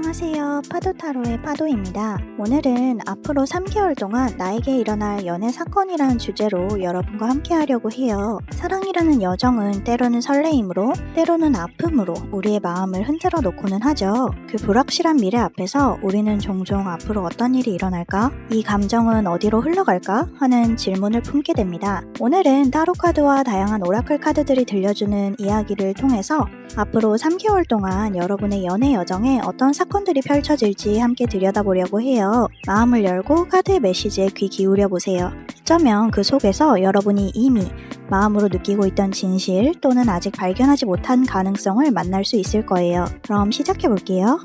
안녕하세요. 파도타로의 파도입니다. 오늘은 앞으로 3개월 동안 나에게 일어날 연애 사건이라는 주제로 여러분과 함께 하려고 해요. 사랑이라는 여정은 때로는 설레임으로, 때로는 아픔으로 우리의 마음을 흔들어 놓고는 하죠. 그 불확실한 미래 앞에서 우리는 종종 앞으로 어떤 일이 일어날까? 이 감정은 어디로 흘러갈까? 하는 질문을 품게 됩니다. 오늘은 타로 카드와 다양한 오라클 카드들이 들려주는 이야기를 통해서 앞으로 3개월 동안 여러분의 연애 여정에 어떤 사건들이 펼쳐질지 함께 들여다보려고 해요. 마음을 열고 카드의 메시지에 귀 기울여 보세요. 어쩌면 그 속에서 여러분이 이미 마음으로 느끼고 있던 진실 또는 아직 발견하지 못한 가능성을 만날 수 있을 거예요. 그럼 시작해 볼게요.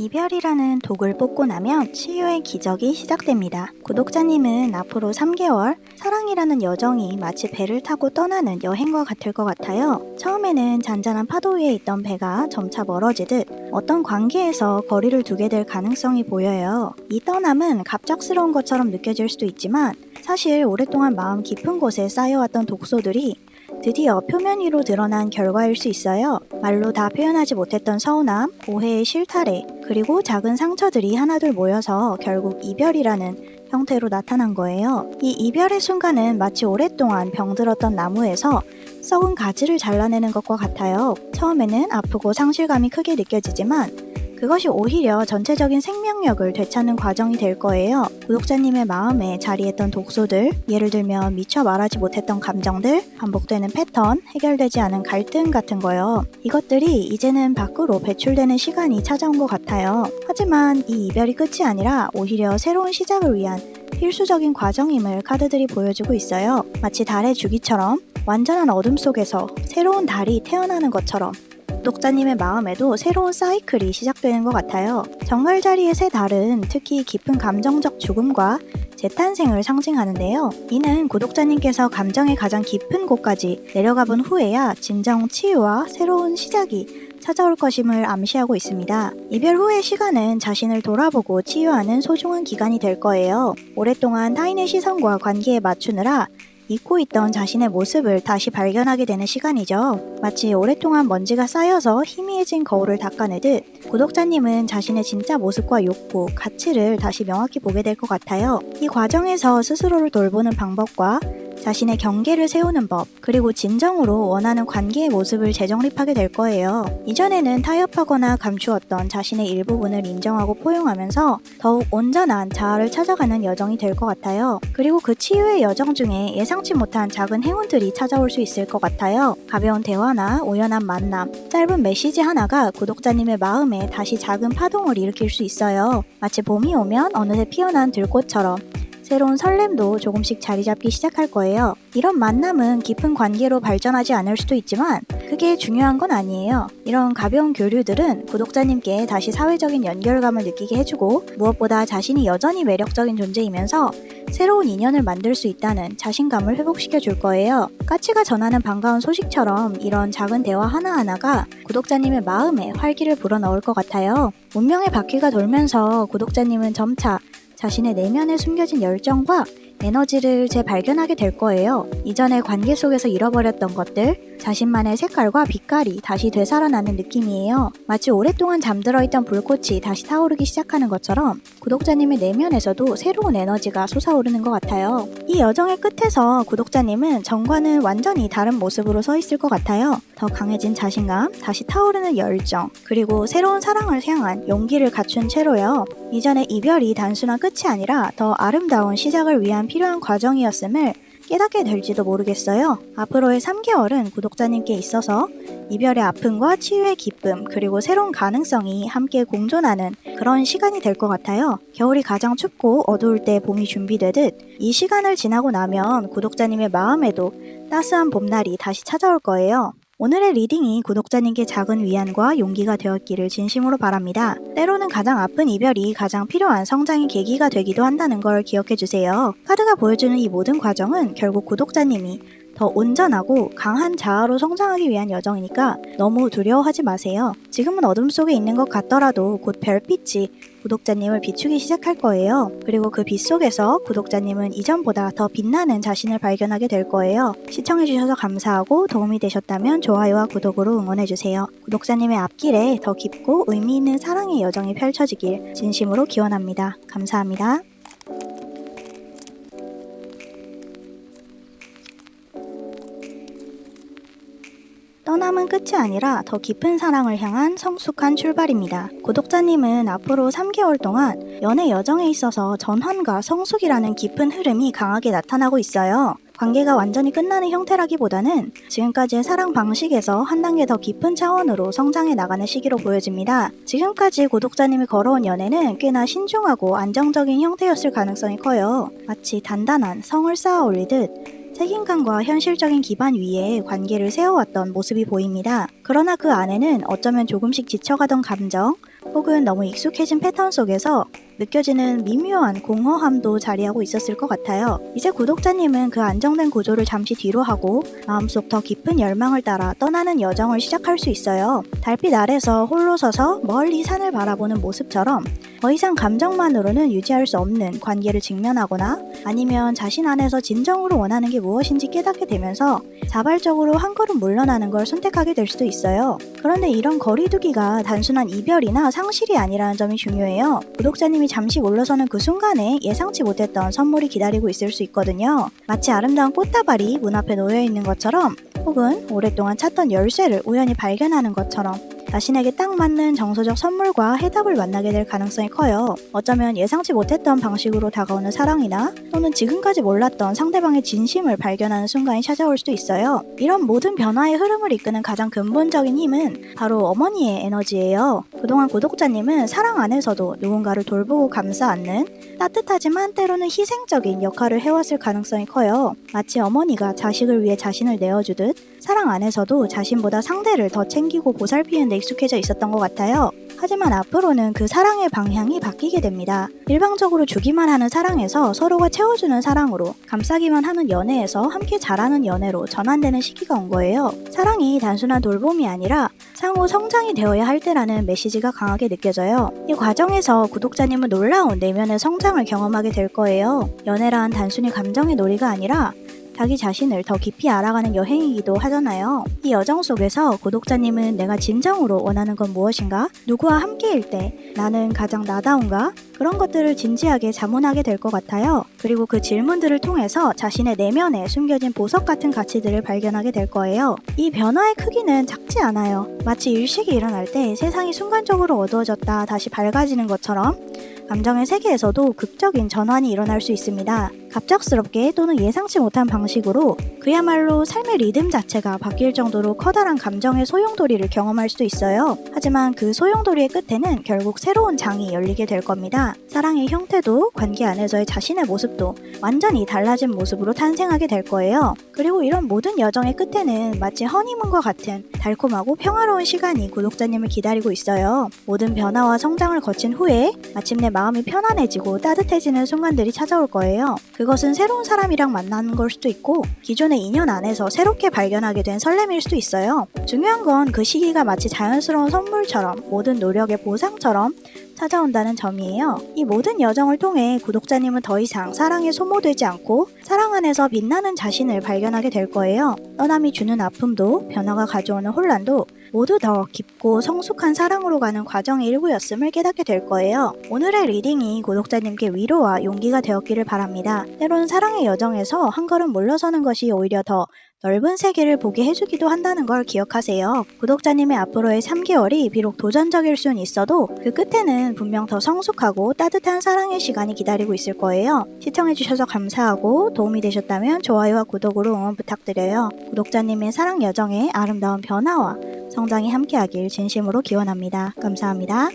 이별이라는 독을 뽑고 나면 치유의 기적이 시작됩니다. 구독자님은 앞으로 3개월 사랑이라는 여정이 마치 배를 타고 떠나는 여행과 같을 것 같아요. 처음에는 잔잔한 파도 위에 있던 배가 점차 멀어지듯 어떤 관계에서 거리를 두게 될 가능성이 보여요. 이 떠남은 갑작스러운 것처럼 느껴질 수도 있지만 사실 오랫동안 마음 깊은 곳에 쌓여왔던 독소들이 드디어 표면 위로 드러난 결과일 수 있어요. 말로 다 표현하지 못했던 서운함, 오해의 실타래, 그리고 작은 상처들이 하나둘 모여서 결국 이별이라는 형태로 나타난 거예요. 이 이별의 순간은 마치 오랫동안 병들었던 나무에서 썩은 가지를 잘라내는 것과 같아요. 처음에는 아프고 상실감이 크게 느껴지지만 그것이 오히려 전체적인 생명력을 되찾는 과정이 될 거예요. 구독자님의 마음에 자리했던 독소들, 예를 들면 미처 말하지 못했던 감정들, 반복되는 패턴, 해결되지 않은 갈등 같은 거요. 이것들이 이제는 밖으로 배출되는 시간이 찾아온 것 같아요. 하지만 이 이별이 끝이 아니라 오히려 새로운 시작을 위한 필수적인 과정임을 카드들이 보여주고 있어요. 마치 달의 주기처럼 완전한 어둠 속에서 새로운 달이 태어나는 것처럼 구독자님의 마음에도 새로운 사이클이 시작되는 것 같아요. 정갈자리의 새 달은 특히 깊은 감정적 죽음과 재탄생을 상징하는데요. 이는 구독자님께서 감정의 가장 깊은 곳까지 내려가 본 후에야 진정 치유와 새로운 시작이 찾아올 것임을 암시하고 있습니다. 이별 후의 시간은 자신을 돌아보고 치유하는 소중한 기간이 될 거예요. 오랫동안 타인의 시선과 관계에 맞추느라 잊고 있던 자신의 모습을 다시 발견하게 되는 시간이죠. 마치 오랫동안 먼지가 쌓여서 희미해진 거울을 닦아내듯 구독자님은 자신의 진짜 모습과 욕구, 가치를 다시 명확히 보게 될 것 같아요. 이 과정에서 스스로를 돌보는 방법과 자신의 경계를 세우는 법, 그리고 진정으로 원하는 관계의 모습을 재정립하게 될 거예요. 이전에는 타협하거나 감추었던 자신의 일부분을 인정하고 포용하면서 더욱 온전한 자아를 찾아가는 여정이 될 것 같아요. 그리고 그 치유의 여정 중에 예상치 못한 작은 행운들이 찾아올 수 있을 것 같아요. 가벼운 대화나 우연한 만남, 짧은 메시지 하나가 구독자님의 마음에 다시 작은 파동을 일으킬 수 있어요. 마치 봄이 오면 어느새 피어난 들꽃처럼 새로운 설렘도 조금씩 자리 잡기 시작할 거예요. 이런 만남은 깊은 관계로 발전하지 않을 수도 있지만 그게 중요한 건 아니에요. 이런 가벼운 교류들은 구독자님께 다시 사회적인 연결감을 느끼게 해주고 무엇보다 자신이 여전히 매력적인 존재이면서 새로운 인연을 만들 수 있다는 자신감을 회복시켜 줄 거예요. 까치가 전하는 반가운 소식처럼 이런 작은 대화 하나하나가 구독자님의 마음에 활기를 불어넣을 것 같아요. 운명의 바퀴가 돌면서 구독자님은 점차 자신의 내면에 숨겨진 열정과 에너지를 재발견하게 될 거예요. 이전의 관계 속에서 잃어버렸던 것들, 자신만의 색깔과 빛깔이 다시 되살아나는 느낌이에요. 마치 오랫동안 잠들어 있던 불꽃이 다시 타오르기 시작하는 것처럼 구독자님의 내면에서도 새로운 에너지가 솟아오르는 것 같아요. 이 여정의 끝에서 구독자님은 전과는 완전히 다른 모습으로 서 있을 것 같아요. 더 강해진 자신감, 다시 타오르는 열정, 그리고 새로운 사랑을 향한 용기를 갖춘 채로요. 이전의 이별이 단순한 끝이 아니라 더 아름다운 시작을 위한 필요한 과정이었음을 깨닫게 될지도 모르겠어요. 앞으로의 3개월은 구독자님께 있어서 이별의 아픔과 치유의 기쁨, 그리고 새로운 가능성이 함께 공존하는 그런 시간이 될 것 같아요. 겨울이 가장 춥고 어두울 때 봄이 준비되듯 이 시간을 지나고 나면 구독자님의 마음에도 따스한 봄날이 다시 찾아올 거예요. 오늘의 리딩이 구독자님께 작은 위안과 용기가 되었기를 진심으로 바랍니다. 때로는 가장 아픈 이별이 가장 필요한 성장의 계기가 되기도 한다는 걸 기억해주세요. 카드가 보여주는 이 모든 과정은 결국 구독자님이 더 온전하고 강한 자아로 성장하기 위한 여정이니까 너무 두려워하지 마세요. 지금은 어둠 속에 있는 것 같더라도 곧 별빛이 구독자님을 비추기 시작할 거예요. 그리고 그 빛 속에서 구독자님은 이전보다 더 빛나는 자신을 발견하게 될 거예요. 시청해주셔서 감사하고 도움이 되셨다면 좋아요와 구독으로 응원해주세요. 구독자님의 앞길에 더 깊고 의미 있는 사랑의 여정이 펼쳐지길 진심으로 기원합니다. 감사합니다. 떠남은 끝이 아니라 더 깊은 사랑을 향한 성숙한 출발입니다. 구독자님은 앞으로 3개월 동안 연애 여정에 있어서 전환과 성숙이라는 깊은 흐름이 강하게 나타나고 있어요. 관계가 완전히 끝나는 형태라기보다는 지금까지의 사랑 방식에서 한 단계 더 깊은 차원으로 성장해 나가는 시기로 보여집니다. 지금까지 구독자님이 걸어온 연애는 꽤나 신중하고 안정적인 형태였을 가능성이 커요. 마치 단단한 성을 쌓아 올리듯 책임감과 현실적인 기반 위에 관계를 세워왔던 모습이 보입니다. 그러나 그 안에는 어쩌면 조금씩 지쳐가던 감정, 혹은 너무 익숙해진 패턴 속에서 느껴지는 미묘한 공허함도 자리하고 있었을 것 같아요. 이제 구독자님은 그 안정된 구조를 잠시 뒤로 하고 마음속 더 깊은 열망을 따라 떠나는 여정을 시작할 수 있어요. 달빛 아래서 홀로 서서 멀리 산을 바라보는 모습처럼 더 이상 감정만으로는 유지할 수 없는 관계를 직면하거나 아니면 자신 안에서 진정으로 원하는 게 무엇인지 깨닫게 되면서 자발적으로 한 걸음 물러나는 걸 선택하게 될 수도 있어요. 그런데 이런 거리두기가 단순한 이별이나 상실이 아니라는 점이 중요해요. 구독자님이 잠시 물러서는 그 순간에 예상치 못했던 선물이 기다리고 있을 수 있거든요. 마치 아름다운 꽃다발이 문 앞에 놓여 있는 것처럼, 혹은 오랫동안 찾던 열쇠를 우연히 발견하는 것처럼 자신에게 딱 맞는 정서적 선물과 해답을 만나게 될 가능성이 커요. 어쩌면 예상치 못했던 방식으로 다가오는 사랑이나 또는 지금까지 몰랐던 상대방의 진심을 발견하는 순간이 찾아올 수도 있어요. 이런 모든 변화의 흐름을 이끄는 가장 근본적인 힘은 바로 어머니의 에너지예요. 그동안 구독자님은 사랑 안에서도 누군가를 돌보고 감싸 안는 따뜻하지만 때로는 희생적인 역할을 해왔을 가능성이 커요. 마치 어머니가 자식을 위해 자신을 내어주듯 사랑 안에서도 자신보다 상대를 더 챙기고 보살피는 데 익숙해져 있었던 것 같아요. 하지만 앞으로는 그 사랑의 방향이 바뀌게 됩니다. 일방적으로 주기만 하는 사랑에서 서로가 채워주는 사랑으로, 감싸기만 하는 연애에서 함께 자라는 연애로 전환되는 시기가 온 거예요. 사랑이 단순한 돌봄이 아니라 상호 성장이 되어야 할 때라는 메시지가 강하게 느껴져요. 이 과정에서 구독자님은 놀라운 내면의 성장을 경험하게 될 거예요. 연애란 단순히 감정의 놀이가 아니라 자기 자신을 더 깊이 알아가는 여행이기도 하잖아요. 이 여정 속에서 구독자님은 내가 진정으로 원하는 건 무엇인가? 누구와 함께일 때 나는 가장 나다운가? 그런 것들을 진지하게 자문하게 될 것 같아요. 그리고 그 질문들을 통해서 자신의 내면에 숨겨진 보석 같은 가치들을 발견하게 될 거예요. 이 변화의 크기는 작지 않아요. 마치 일식이 일어날 때 세상이 순간적으로 어두워졌다 다시 밝아지는 것처럼 감정의 세계에서도 극적인 전환이 일어날 수 있습니다. 갑작스럽게 또는 예상치 못한 방식으로 그야말로 삶의 리듬 자체가 바뀔 정도로 커다란 감정의 소용돌이를 경험할 수도 있어요. 하지만 그 소용돌이의 끝에는 결국 새로운 장이 열리게 될 겁니다. 사랑의 형태도 관계 안에서의 자신의 모습도 완전히 달라진 모습으로 탄생하게 될 거예요. 그리고 이런 모든 여정의 끝에는 마치 허니문과 같은 달콤하고 평화로운 시간이 구독자님을 기다리고 있어요. 모든 변화와 성장을 거친 후에 마침내 마음이 편안해지고 따뜻해지는 순간들이 찾아올 거예요. 그것은 새로운 사람이랑 만나는 걸 수도 있고 기존의 인연 안에서 새롭게 발견하게 된 설렘일 수도 있어요. 중요한 건 그 시기가 마치 자연스러운 선물처럼 모든 노력의 보상처럼 찾아온다는 점이에요. 이 모든 여정을 통해 구독자님은 더 이상 사랑에 소모되지 않고 사랑 안에서 빛나는 자신을 발견하게 될 거예요. 떠남이 주는 아픔도 변화가 가져오는 혼란도 모두 더 깊고 성숙한 사랑으로 가는 과정의 일부였음을 깨닫게 될 거예요. 오늘의 리딩이 구독자님께 위로와 용기가 되었기를 바랍니다. 때론 사랑의 여정에서 한 걸음 물러서는 것이 오히려 더 넓은 세계를 보게 해주기도 한다는 걸 기억하세요. 구독자님의 앞으로의 3개월이 비록 도전적일 수는 있어도 그 끝에는 분명 더 성숙하고 따뜻한 사랑의 시간이 기다리고 있을 거예요. 시청해주셔서 감사하고 도움이 되셨다면 좋아요와 구독으로 응원 부탁드려요. 구독자님의 사랑 여정에 아름다운 변화와 성장이 함께하길 진심으로 기원합니다. 감사합니다.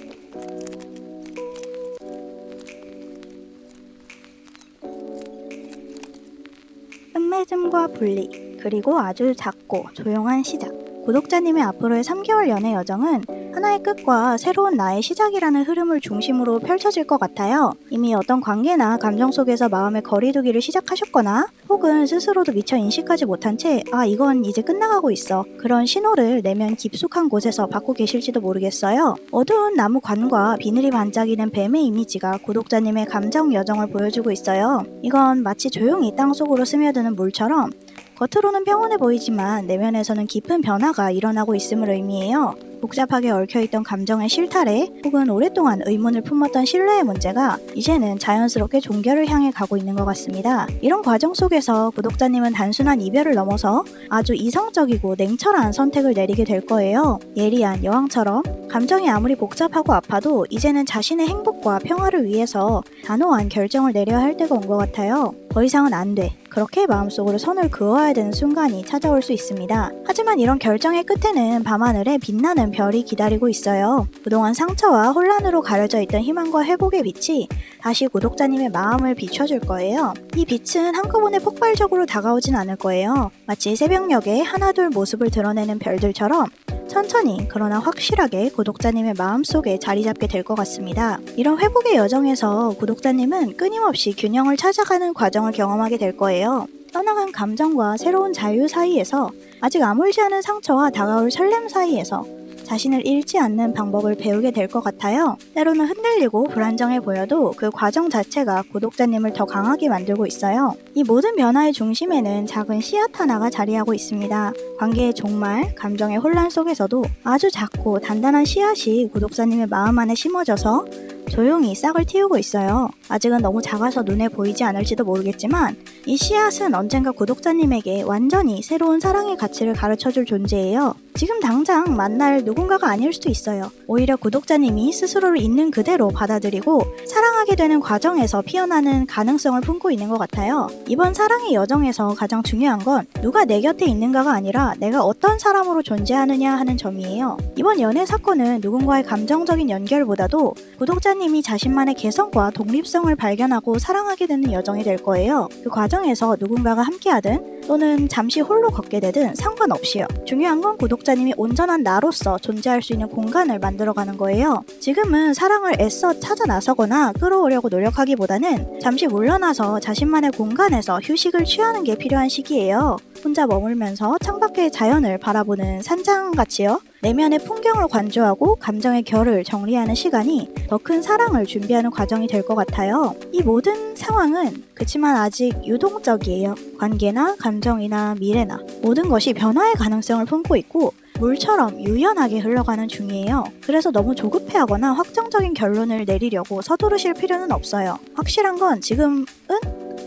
끝맺음과 분리, 그리고 아주 작고 조용한 시작. 구독자님의 앞으로의 3개월 연애 여정은 하나의 끝과 새로운 나의 시작이라는 흐름을 중심으로 펼쳐질 것 같아요. 이미 어떤 관계나 감정 속에서 마음의 거리두기를 시작하셨거나 혹은 스스로도 미처 인식하지 못한 채 이건 이제 끝나가고 있어. 그런 신호를 내면 깊숙한 곳에서 받고 계실지도 모르겠어요. 어두운 나무관과 비늘이 반짝이는 뱀의 이미지가 구독자님의 감정 여정을 보여주고 있어요. 이건 마치 조용히 땅속으로 스며드는 물처럼 겉으로는 평온해 보이지만 내면에서는 깊은 변화가 일어나고 있음을 의미해요. 복잡하게 얽혀있던 감정의 실타래 혹은 오랫동안 의문을 품었던 신뢰의 문제가 이제는 자연스럽게 종결을 향해 가고 있는 것 같습니다. 이런 과정 속에서 구독자님은 단순한 이별을 넘어서 아주 이성적이고 냉철한 선택을 내리게 될 거예요. 예리한 여왕처럼 감정이 아무리 복잡하고 아파도 이제는 자신의 행복과 평화를 위해서 단호한 결정을 내려야 할 때가 온 것 같아요. 더 이상은 안 돼. 그렇게 마음속으로 선을 그어야 되는 순간이 찾아올 수 있습니다. 하지만 이런 결정의 끝에는 밤하늘에 빛나는 별이 기다리고 있어요. 그동안 상처와 혼란으로 가려져 있던 희망과 회복의 빛이 다시 구독자님의 마음을 비춰줄 거예요. 이 빛은 한꺼번에 폭발적으로 다가오진 않을 거예요. 마치 새벽녘에 하나둘 모습을 드러내는 별들처럼 천천히 그러나 확실하게 구독자님의 마음속에 자리 잡게 될 것 같습니다. 이런 회복의 여정에서 구독자님은 끊임없이 균형을 찾아가는 과정을 경험하게 될 거예요. 떠나간 감정과 새로운 자유 사이에서 아직 아물지 않은 상처와 다가올 설렘 사이에서 자신을 잃지 않는 방법을 배우게 될 것 같아요. 때로는 흔들리고 불안정해 보여도 그 과정 자체가 구독자님을 더 강하게 만들고 있어요. 이 모든 변화의 중심에는 작은 씨앗 하나가 자리하고 있습니다. 관계의 종말, 감정의 혼란 속에서도 아주 작고 단단한 씨앗이 구독자님의 마음 안에 심어져서 조용히 싹을 틔우고 있어요. 아직은 너무 작아서 눈에 보이지 않을지도 모르겠지만 이 씨앗은 언젠가 구독자님에게 완전히 새로운 사랑의 가치를 가르쳐줄 존재예요. 지금 당장 만날 누군가가 아닐 수도 있어요. 오히려 구독자님이 스스로를 있는 그대로 받아들이고 사랑하게 되는 과정에서 피어나는 가능성을 품고 있는 것 같아요. 이번 사랑의 여정에서 가장 중요한 건 누가 내 곁에 있는가가 아니라 내가 어떤 사람으로 존재하느냐 하는 점이에요. 이번 연애 사건은 누군가의 감정적인 연결보다도 구독자님이 자신만의 개성과 독립성을 발견하고 사랑하게 되는 여정이 될 거예요. 그 과정에서 누군가가 함께하든 또는 잠시 홀로 걷게 되든 상관없이요. 중요한 건 구독자님이 온전한 나로서 존재할 수 있는 공간을 만들어가는 거예요. 지금은 사랑을 애써 찾아 나서거나 끌어오려고 노력하기보다는 잠시 물러나서 자신만의 공간에서 휴식을 취하는 게 필요한 시기예요. 혼자 머물면서 창밖의 자연을 바라보는 산장같이요. 내면의 풍경을 관조하고 감정의 결을 정리하는 시간이 더 큰 사랑을 준비하는 과정이 될 것 같아요. 이 모든 상황은 그치만 아직 유동적이에요. 관계나 감정이나 미래나 모든 것이 변화의 가능성을 품고 있고 물처럼 유연하게 흘러가는 중이에요. 그래서 너무 조급해하거나 확정적인 결론을 내리려고 서두르실 필요는 없어요. 확실한 건 지금은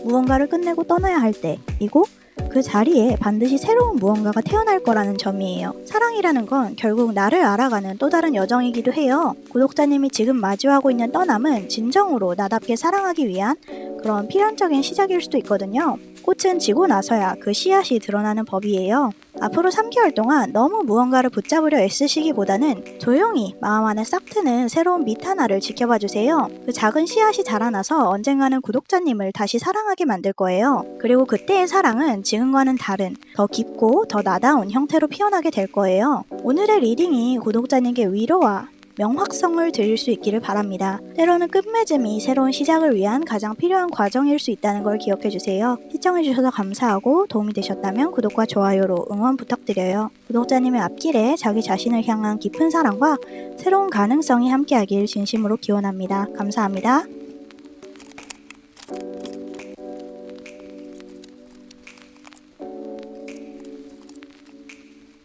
무언가를 끝내고 떠나야 할 때이고 그 자리에 반드시 새로운 무언가가 태어날 거라는 점이에요. 사랑이라는 건 결국 나를 알아가는 또 다른 여정이기도 해요. 구독자님이 지금 마주하고 있는 떠남은 진정으로 나답게 사랑하기 위한 그런 필연적인 시작일 수도 있거든요. 꽃은 지고 나서야 그 씨앗이 드러나는 법이에요. 앞으로 3개월 동안 너무 무언가를 붙잡으려 애쓰시기보다는 조용히 마음 안에 싹 트는 새로운 밑 하나를 지켜봐 주세요. 그 작은 씨앗이 자라나서 언젠가는 구독자님을 다시 사랑하게 만들 거예요. 그리고 그때의 사랑은 지금과는 다른 더 깊고 더 나다운 형태로 피어나게 될 거예요. 오늘의 리딩이 구독자님께 위로와 명확성을 드릴 수 있기를 바랍니다. 때로는 끝맺음이 새로운 시작을 위한 가장 필요한 과정일 수 있다는 걸 기억해주세요. 시청해주셔서 감사하고 도움이 되셨다면 구독과 좋아요로 응원 부탁드려요. 구독자님의 앞길에 자기 자신을 향한 깊은 사랑과 새로운 가능성이 함께하길 진심으로 기원합니다. 감사합니다.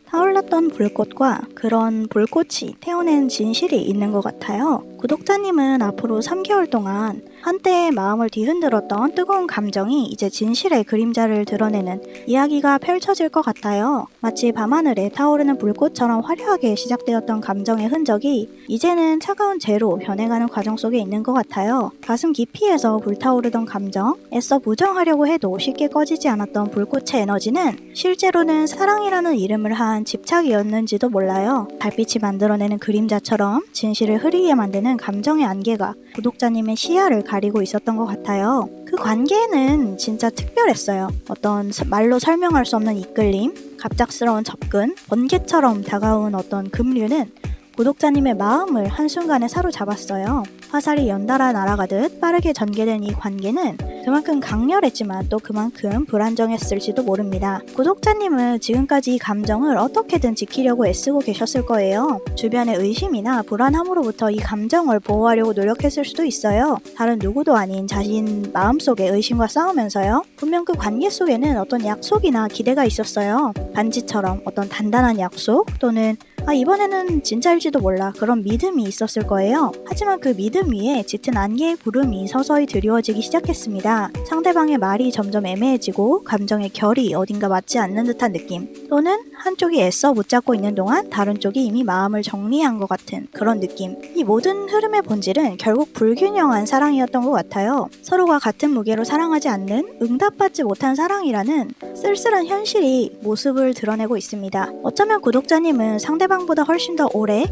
타올랐던 불꽃과 그런 불꽃이 태워낸 진실이 있는 것 같아요. 구독자님은 앞으로 3개월 동안 한때의 마음을 뒤흔들었던 뜨거운 감정이 이제 진실의 그림자를 드러내는 이야기가 펼쳐질 것 같아요. 마치 밤하늘에 타오르는 불꽃처럼 화려하게 시작되었던 감정의 흔적이 이제는 차가운 재로 변해가는 과정 속에 있는 것 같아요. 가슴 깊이에서 불타오르던 감정, 애써 부정하려고 해도 쉽게 꺼지지 않았던 불꽃의 에너지는 실제로는 사랑이라는 이름을 한 집착이었는지도 몰라요. 달빛이 만들어내는 그림자처럼 진실을 흐리게 만드는 감정의 안개가 구독자님의 시야를 가리고 있었던 것 같아요. 그 관계는 진짜 특별했어요. 어떤 말로 설명할 수 없는 이끌림, 갑작스러운 접근, 번개처럼 다가온 어떤 급류는 구독자님의 마음을 한순간에 사로잡았어요. 화살이 연달아 날아가듯 빠르게 전개된 이 관계는 그만큼 강렬했지만 또 그만큼 불안정했을지도 모릅니다. 구독자님은 지금까지 이 감정을 어떻게든 지키려고 애쓰고 계셨을 거예요. 주변의 의심이나 불안함으로부터 이 감정을 보호하려고 노력했을 수도 있어요. 다른 누구도 아닌 자신 마음속의 의심과 싸우면서요. 분명 그 관계 속에는 어떤 약속이나 기대가 있었어요. 반지처럼 어떤 단단한 약속 또는 이번에는 진짜일지도 몰라 그런 믿음이 있었을 거예요. 하지만 그 믿음 위에 짙은 안개의 구름이 서서히 드리워지기 시작했습니다. 상대방의 말이 점점 애매해지고 감정의 결이 어딘가 맞지 않는 듯한 느낌, 또는 한쪽이 애써 붙잡고 있는 동안 다른 쪽이 이미 마음을 정리한 것 같은 그런 느낌. 이 모든 흐름의 본질은 결국 불균형한 사랑이었던 것 같아요. 서로가 같은 무게로 사랑하지 않는, 응답받지 못한 사랑이라는 쓸쓸한 현실이 모습을 드러내고 있습니다. 어쩌면 구독자님은 상대방보다 훨씬 더 오래,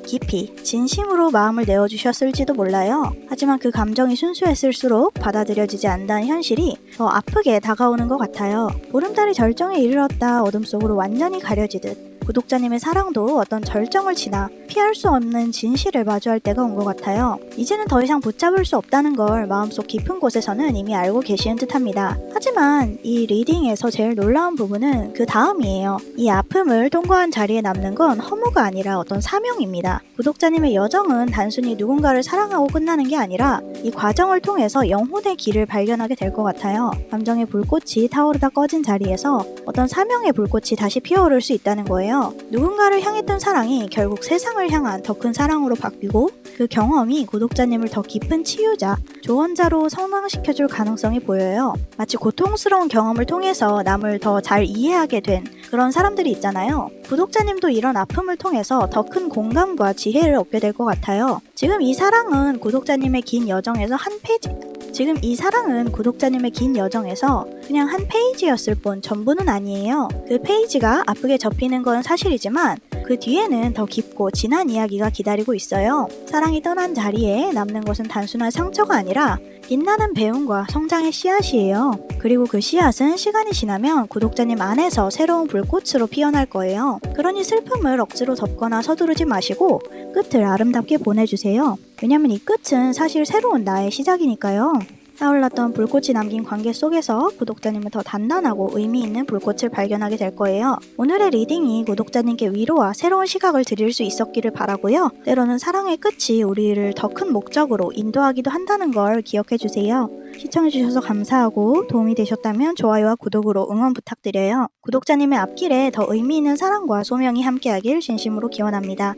깊이, 진심으로 마음을 내어주셨을지도 몰라요. 하지만 그 감정이 순수했을수록 받아들여지지 않는 현실이 더 아프게 다가오는 것 같아요. 보름달이 절정에 이르렀다 어둠 속으로 완전히 가려지듯 구독자님의 사랑도 어떤 절정을 지나 피할 수 없는 진실을 마주할 때가 온 것 같아요. 이제는 더 이상 붙잡을 수 없다는 걸 마음속 깊은 곳에서는 이미 알고 계시는 듯합니다. 하지만 이 리딩에서 제일 놀라운 부분은 그 다음이에요. 이 아픔을 통과한 자리에 남는 건 허무가 아니라 어떤 사명입니다. 구독자님의 여정은 단순히 누군가를 사랑하고 끝나는 게 아니라 이 과정을 통해서 영혼의 길을 발견하게 될 것 같아요. 감정의 불꽃이 타오르다 꺼진 자리에서 어떤 사명의 불꽃이 다시 피어오를 수 있다는 거예요. 누군가를 향했던 사랑이 결국 세상을 향한 더 큰 사랑으로 바뀌고 그 경험이 구독자님을 더 깊은 치유자, 조언자로 성장시켜줄 가능성이 보여요. 마치 고통스러운 경험을 통해서 남을 더 잘 이해하게 된 그런 사람들이 있잖아요. 구독자님도 이런 아픔을 통해서 더 큰 공감과 지혜를 얻게 될 것 같아요. 지금 이 사랑은 구독자님의 긴 여정에서 그냥 한 페이지였을 뿐 전부는 아니에요. 그 페이지가 아프게 접히는 건 사실이지만 그 뒤에는 더 깊고 진한 이야기가 기다리고 있어요. 사랑이 떠난 자리에 남는 것은 단순한 상처가 아니라 빛나는 배움과 성장의 씨앗이에요. 그리고 그 씨앗은 시간이 지나면 구독자님 안에서 새로운 불꽃으로 피어날 거예요. 그러니 슬픔을 억지로 덮거나 서두르지 마시고 끝을 아름답게 보내주세요. 왜냐면 이 끝은 사실 새로운 나의 시작이니까요. 떠올랐던 불꽃이 남긴 관계 속에서 구독자님은 더 단단하고 의미 있는 불꽃을 발견하게 될 거예요. 오늘의 리딩이 구독자님께 위로와 새로운 시각을 드릴 수 있었기를 바라고요. 때로는 사랑의 끝이 우리를 더 큰 목적으로 인도하기도 한다는 걸 기억해주세요. 시청해주셔서 감사하고 도움이 되셨다면 좋아요와 구독으로 응원 부탁드려요. 구독자님의 앞길에 더 의미 있는 사랑과 소명이 함께하길 진심으로 기원합니다.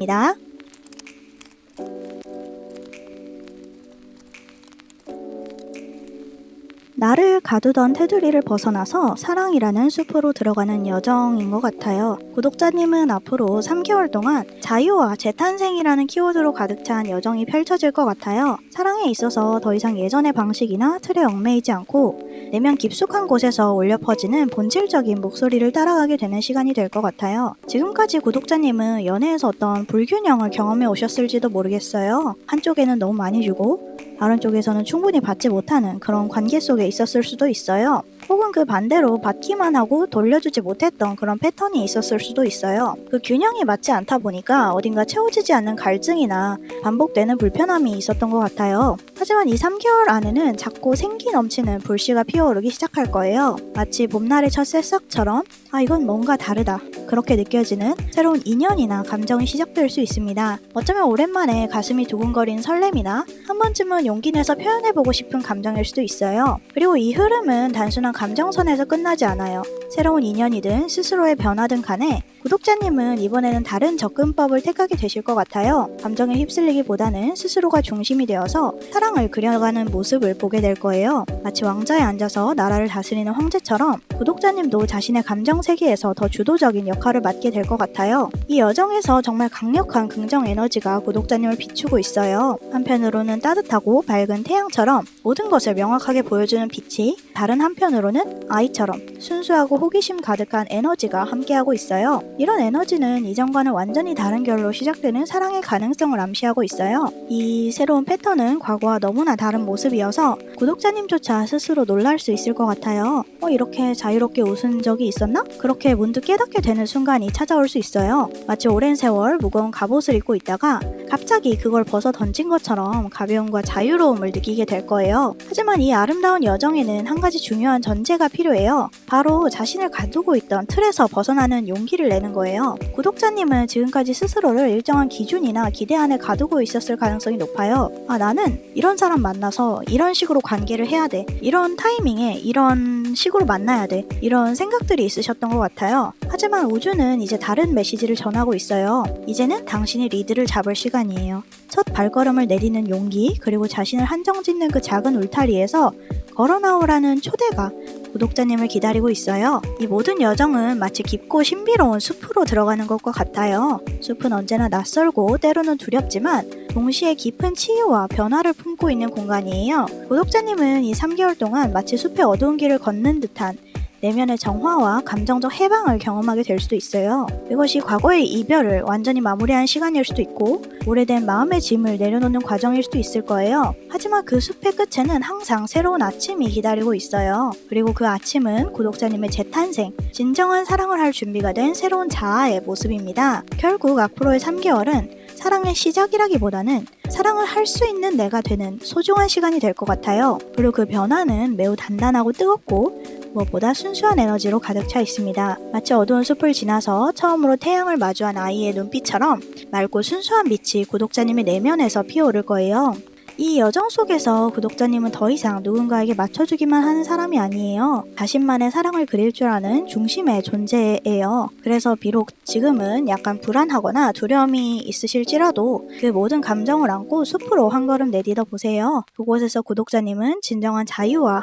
나를 가두던 테두리를 벗어나서 사랑이라는 숲으로 들어가는 여정인 것 같아요. 구독자님은 앞으로 3개월 동안 자유와 재탄생이라는 키워드로 가득 찬 여정이 펼쳐질 것 같아요. 사랑에 있어서 더 이상 예전의 방식이나 틀에 얽매이지 않고 내면 깊숙한 곳에서 울려 퍼지는 본질적인 목소리를 따라가게 되는 시간이 될 것 같아요. 지금까지 구독자님은 연애에서 어떤 불균형을 경험해 오셨을지도 모르겠어요. 한쪽에는 너무 많이 주고 다른 쪽에서는 충분히 받지 못하는 그런 관계 속에 있었을 수도 있어요. 혹은 그 반대로 받기만 하고 돌려주지 못했던 그런 패턴이 있었을 수도 있어요. 그 균형이 맞지 않다 보니까 어딘가 채워지지 않는 갈증이나 반복되는 불편함이 있었던 것 같아요. 하지만 이 3개월 안에는 작고 생기 넘치는 불씨가 피어오르기 시작할 거예요. 마치 봄날의 첫 새싹처럼 이건 뭔가 다르다 그렇게 느껴지는 새로운 인연이나 감정이 시작될 수 있습니다. 어쩌면 오랜만에 가슴이 두근거리는 설렘이나 한 번쯤은 용기 내서 표현해보고 싶은 감정일 수도 있어요. 그리고 이 흐름은 단순한 감정선에서 끝나지 않아요. 새로운 인연이든 스스로의 변화든 간에 구독자님은 이번에는 다른 접근법을 택하게 되실 것 같아요. 감정에 휩쓸리기보다는 스스로가 중심이 되어서 사랑을 그려가는 모습을 보게 될 거예요. 마치 왕좌에 앉아서 나라를 다스리는 황제처럼 구독자님도 자신의 감정 세계에서 더 주도적인 역할을 맡게 될 것 같아요. 이 여정에서 정말 강력한 긍정 에너지가 구독자님을 비추고 있어요. 한편으로는 따뜻하고 밝은 태양처럼 모든 것을 명확하게 보여주는 빛이, 다른 한편으로는 아이처럼 순수하고 호기심 가득한 에너지가 함께하고 있어요. 이런 에너지는 이전과는 완전히 다른 결로 시작되는 사랑의 가능성을 암시하고 있어요. 이 새로운 패턴은 과거와 너무나 다른 모습이어서 구독자님조차 스스로 놀랄 수 있을 것 같아요. 이렇게 자유롭게 웃은 적이 있었나? 그렇게 문득 깨닫게 되는 순간이 찾아올 수 있어요. 마치 오랜 세월 무거운 갑옷을 입고 있다가 갑자기 그걸 벗어 던진 것처럼 가벼움과 자유로움을 느끼게 될 거예요. 하지만 이 아름다운 여정에는 한 가지 중요한 전제가 필요해요. 바로 자신을 가두고 있던 틀에서 벗어나는 용기를 내는 거예요. 구독자님은 지금까지 스스로를 일정한 기준이나 기대 안에 가두고 있었을 가능성이 높아요. 나는 이런 사람 만나서 이런 식으로 관계를 해야 돼. 이런 타이밍에 이런 식으로 만나야 돼. 이런 생각들이 있으셨던 것 같아요. 하지만 우주는 이제 다른 메시지를 전하고 있어요. 이제는 당신이 리드를 잡을 시간이에요. 첫 발걸음을 내디는 용기, 그리고 자신을 한정짓는 그 작은 울타리에서 걸어나오라는 초대가 구독자님을 기다리고 있어요. 이 모든 여정은 마치 깊고 신비로운 숲으로 들어가는 것과 같아요. 숲은 언제나 낯설고 때로는 두렵지만 동시에 깊은 치유와 변화를 품고 있는 공간이에요. 구독자님은 이 3개월 동안 마치 숲의 어두운 길을 걷는 듯한 내면의 정화와 감정적 해방을 경험하게 될 수도 있어요. 이것이 과거의 이별을 완전히 마무리한 시간일 수도 있고 오래된 마음의 짐을 내려놓는 과정일 수도 있을 거예요. 하지만 그 숲의 끝에는 항상 새로운 아침이 기다리고 있어요. 그리고 그 아침은 구독자님의 재탄생, 진정한 사랑을 할 준비가 된 새로운 자아의 모습입니다. 결국 앞으로의 3개월은 사랑의 시작이라기보다는 사랑을 할 수 있는 내가 되는 소중한 시간이 될 것 같아요. 그리고 그 변화는 매우 단단하고 뜨겁고 무엇보다 순수한 에너지로 가득 차 있습니다. 마치 어두운 숲을 지나서 처음으로 태양을 마주한 아이의 눈빛처럼 맑고 순수한 빛이 구독자님의 내면에서 피어오를 거예요. 이 여정 속에서 구독자님은 더 이상 누군가에게 맞춰주기만 하는 사람이 아니에요. 자신만의 사랑을 그릴 줄 아는 중심의 존재예요. 그래서 비록 지금은 약간 불안하거나 두려움이 있으실지라도 그 모든 감정을 안고 숲으로 한 걸음 내딛어 보세요. 그곳에서 구독자님은 진정한 자유와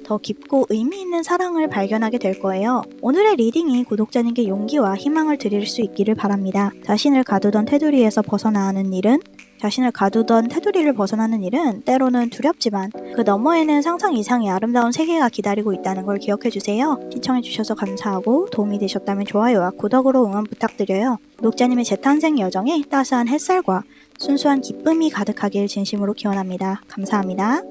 더 깊고 의미 있는 사랑을 발견하게 될 거예요. 오늘의 리딩이 구독자님께 용기와 희망을 드릴 수 있기를 바랍니다. 자신을 가두던 테두리를 벗어나는 일은 때로는 두렵지만 그 너머에는 상상 이상의 아름다운 세계가 기다리고 있다는 걸 기억해주세요. 시청해주셔서 감사하고 도움이 되셨다면 좋아요와 구독으로 응원 부탁드려요. 구독자님의 재탄생 여정에 따스한 햇살과 순수한 기쁨이 가득하길 진심으로 기원합니다. 감사합니다.